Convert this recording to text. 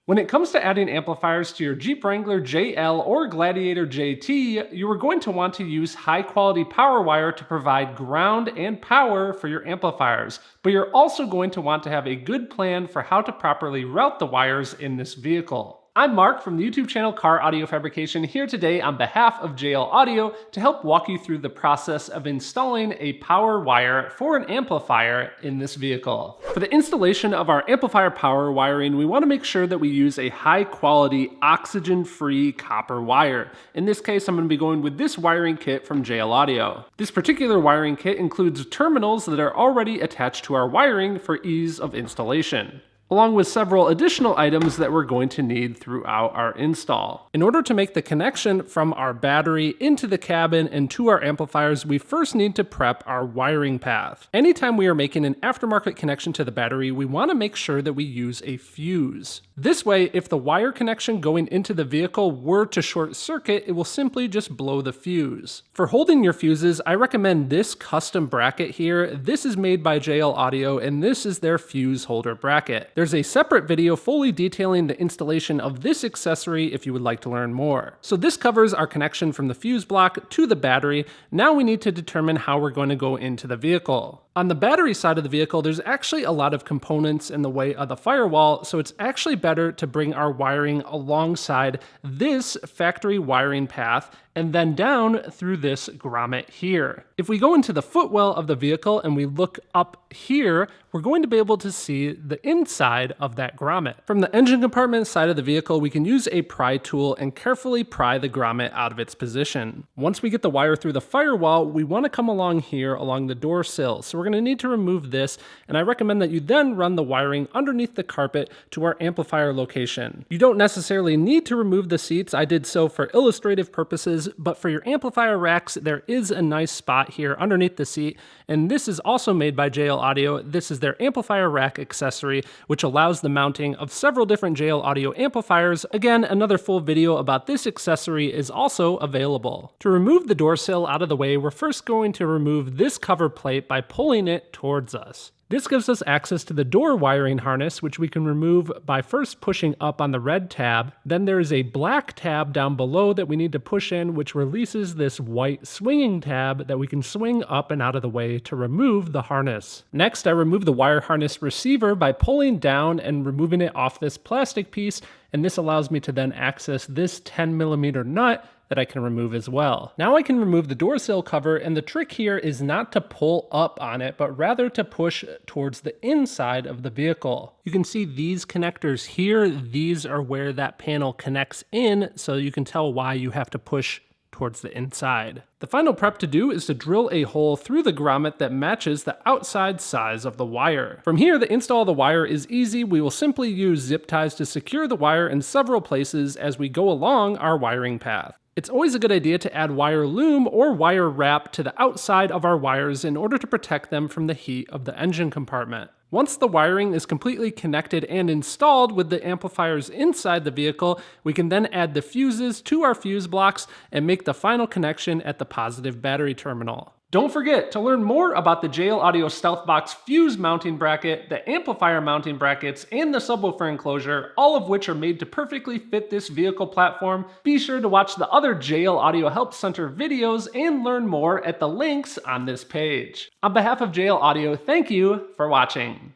When it comes to adding amplifiers to your Jeep Wrangler JL or Gladiator JT, you are going to want to use high quality power wire to provide ground and power for your amplifiers, but you're also going to want to have a good plan for how to properly route the wires in this vehicle. I'm Mark from the YouTube channel CarAudioFabrication here today on behalf of JL Audio to help walk you through the process of installing a power wire for an amplifier in this vehicle. For the installation of our amplifier power wiring, we want to make sure that we use a high quality oxygen-free copper wire. In this case, I'm going to be going with this wiring kit from JL Audio. This particular wiring kit includes terminals that are already attached to our wiring for ease of installation, along with several additional items that we're going to need throughout our install. In order to make the connection from our battery into the cabin and to our amplifiers, we first need to prep our wiring path. Anytime we are making an aftermarket connection to the battery, we want to make sure that we use a fuse. This way, if the wire connection going into the vehicle were to short circuit, it will simply just blow the fuse. For holding your fuses, I recommend this custom bracket here. This is made by JL Audio, and this is their fuse holder bracket. There's a separate video fully detailing the installation of this accessory if you would like to learn more. So this covers our connection from the fuse block to the battery. Now we need to determine how we're going to go into the vehicle. On the battery side of the vehicle, there's actually a lot of components in the way of the firewall, so it's actually better to bring our wiring alongside this factory wiring path and then down through this grommet here. If we go into the footwell of the vehicle and we look up here, we're going to be able to see the inside of that grommet. From the engine compartment side of the vehicle, we can use a pry tool and carefully pry the grommet out of its position. Once we get the wire through the firewall, we want to come along here along the door sill. So we're going to need to remove this, and I recommend that you then run the wiring underneath the carpet to our amplifier location. You don't necessarily need to remove the seats. I did so for illustrative purposes, but for your amplifier racks, there is a nice spot here underneath the seat, and this is also made by JL Audio. This is their amplifier rack accessory, which allows the mounting of several different JL Audio amplifiers. Again, another full video about this accessory is also available. To remove the door sill out of the way, we're first going to remove this cover plate by pulling it towards us. This gives us access to the door wiring harness, which we can remove by first pushing up on the red tab. Then there is a black tab down below that we need to push in, which releases this white swinging tab that we can swing up and out of the way to remove the harness. Next, I remove the wire harness receiver by pulling down and removing it off this plastic piece, and this allows me to then access this 10mm nut that I can remove as well. Now I can remove the door sill cover, and the trick here is not to pull up on it, but rather to push towards the inside of the vehicle. You can see these connectors here. These are where that panel connects in, so you can tell why you have to push towards the inside. The final prep to do is to drill a hole through the grommet that matches the outside size of the wire. From here, the install of the wire is easy. We will simply use zip ties to secure the wire in several places as we go along our wiring path. It's always a good idea to add wire loom or wire wrap to the outside of our wires in order to protect them from the heat of the engine compartment. Once the wiring is completely connected and installed with the amplifiers inside the vehicle, we can then add the fuses to our fuse blocks and make the final connection at the positive battery terminal. Don't forget to learn more about the JL Audio Stealthbox fuse mounting bracket, the amplifier mounting brackets, and the subwoofer enclosure, all of which are made to perfectly fit this vehicle platform. Be sure to watch the other JL Audio Help Center videos and learn more at the links on this page. On behalf of JL Audio, thank you for watching.